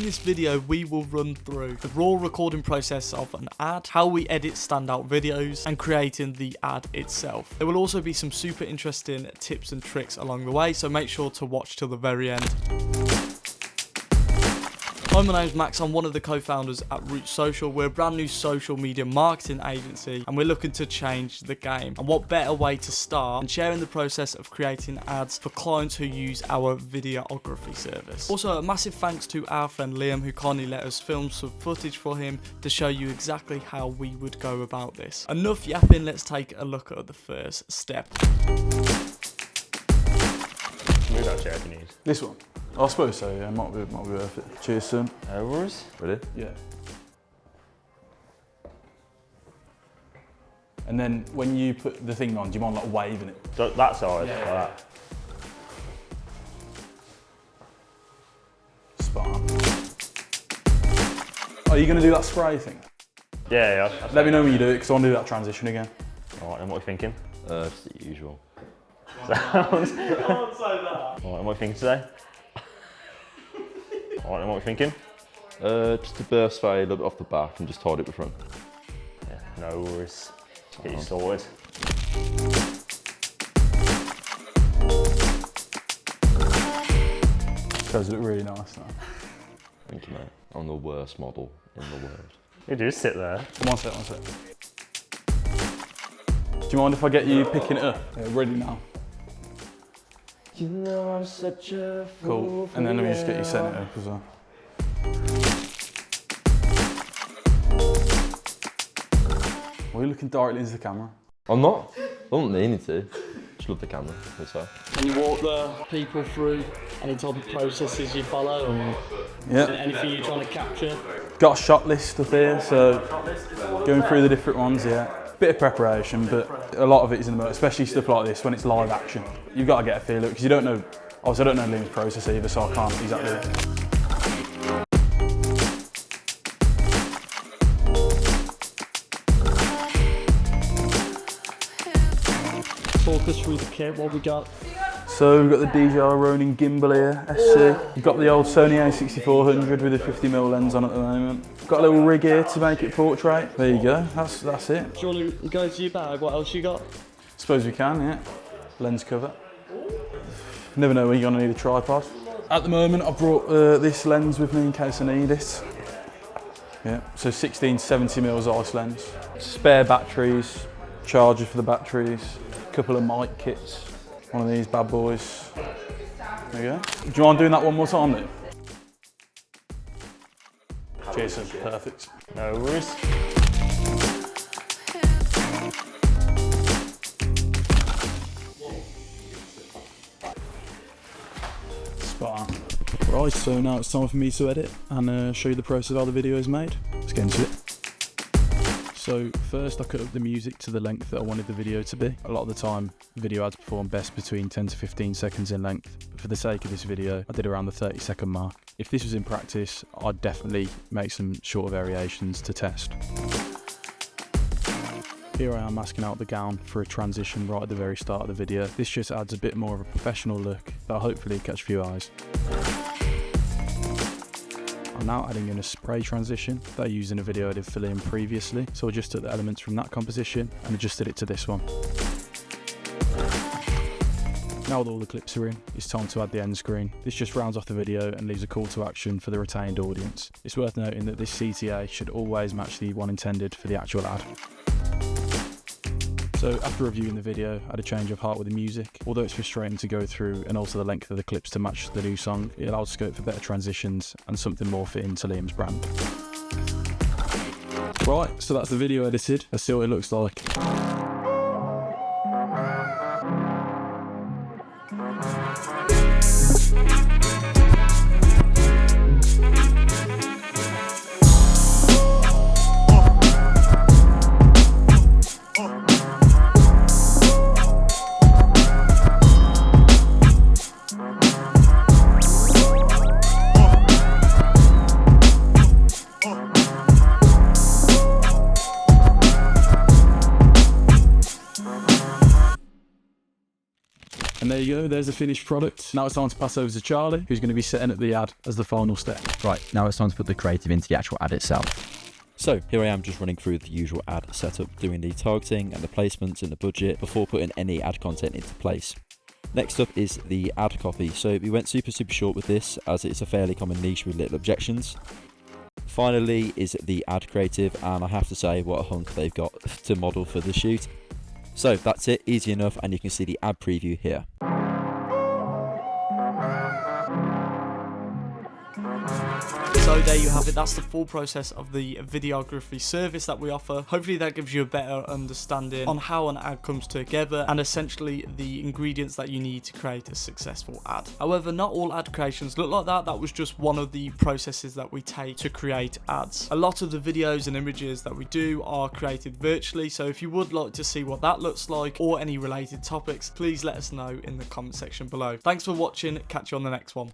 this video, we will run through the raw recording process of an ad, how we edit standout videos, and creating the ad itself. There will also be some super interesting tips and tricks along the way, so make sure to watch till the very end. Hi, my name's Max. I'm one of the co-founders at Root Social. We're a brand new social media marketing agency and we're looking to change the game. And what better way to start than sharing the process of creating ads for clients who use our videography service. Also, a massive thanks to our friend Liam, who kindly let us film some footage for him to show you exactly how we would go about this. Enough yapping, let's take a look at the first step. Move that chair if you need. This one? I suppose so, yeah, might be worth it. Cheers, son. No worries. Ready? Yeah. And then when you put the thing on, do you mind like waving it? So that side, yeah, like that. Spot on. Are you going to do that spray thing? Yeah. Let me know when you do it, because I want to do that transition again. Alright, and what are you thinking? Just the usual. Sounds. I won't say that. Alright, and what are you thinking today? Alright, and what are you thinking? Just a burst fade a little bit off the back and just tied it at the front. Yeah, no worries. Get you sorted. Those look really nice now. Thank you, mate. I'm the worst model in the world. You do sit there. One sec. Do you mind if I get you picking it up? Yeah, ready now. You know I'm such a fool. Cool. And then let me just get you setting it up as well. Why are you looking directly into the camera? I'm not. I don't mean to. Just love the camera, that's all. And you walk the people through any type of processes you follow, or Yeah. anything you're trying to capture? Got a shot list up here, so going through the different ones, yeah. Bit of preparation, but a lot of it is in the moment, especially stuff like this when it's live action. You've got to get a feel of it, because you don't know, obviously I don't know Liam's process either, so I can't exactly. Talk us through the kit, what we got? So we've got the DJI Ronin gimbal here, SC. You've got the old Sony A6400 with a 50mm lens on at the moment. Got a little rig here to make it portrait. There you go, that's it. Do you want to go to your bag? What else you got? Suppose we can, yeah. Lens cover. Never know when you're gonna need a tripod. At the moment, I've brought this lens with me in case I need it. Yeah, so 16-70mm ice lens. Spare batteries, charger for the batteries, a couple of mic kits. One of these bad boys. There you go. Do you mind doing that one more time then? Cheers, sir. Perfect. No worries. Spot on. Right, so now it's time for me to edit and show you the process of how the video is made. Let's get into it. So first I cut up the music to the length that I wanted the video to be. A lot of the time, video ads perform best between 10 to 15 seconds in length. But for the sake of this video, I did around the 30-second mark. If this was in practice, I'd definitely make some shorter variations to test. Here I am masking out the gown for a transition right at the very start of the video. This just adds a bit more of a professional look that'll hopefully catch a few eyes. I'm now adding in a spray transition that I used in a video I did for Liam previously, so I just took the elements from that composition and adjusted it to this one. Now that all the clips are in, it's time to add the end screen. This just rounds off the video and leaves a call to action for the retained audience. It's worth noting that this CTA should always match the one intended for the actual ad. So after reviewing the video, I had a change of heart with the music. Although it's frustrating to go through and also the length of the clips to match the new song, it allows scope for better transitions and something more fitting to Liam's brand. Right, so that's the video edited. Let's see what it looks like. And there you go, there's the finished product. Now it's time to pass over to Charlie, who's going to be setting up the ad as the final step. Right, now it's time to put the creative into the actual ad itself. So here I am just running through the usual ad setup, doing the targeting and the placements and the budget before putting any ad content into place. Next up is the ad copy. So we went super short with this as it's a fairly common niche with little objections. Finally is the ad creative, and I have to say what a hunk they've got to model for the shoot. So that's it, easy enough, and you can see the ad preview here. So there you have it, that's the full process of the videography service that we offer. Hopefully that gives you a better understanding on how an ad comes together and essentially the ingredients that you need to create a successful ad. However, not all ad creations look like that. That was just one of the processes that we take to create ads. A lot of the videos and images that we do are created virtually, so if you would like to see what that looks like or any related topics, please let us know in the comment section below. Thanks for watching, catch you on the next one.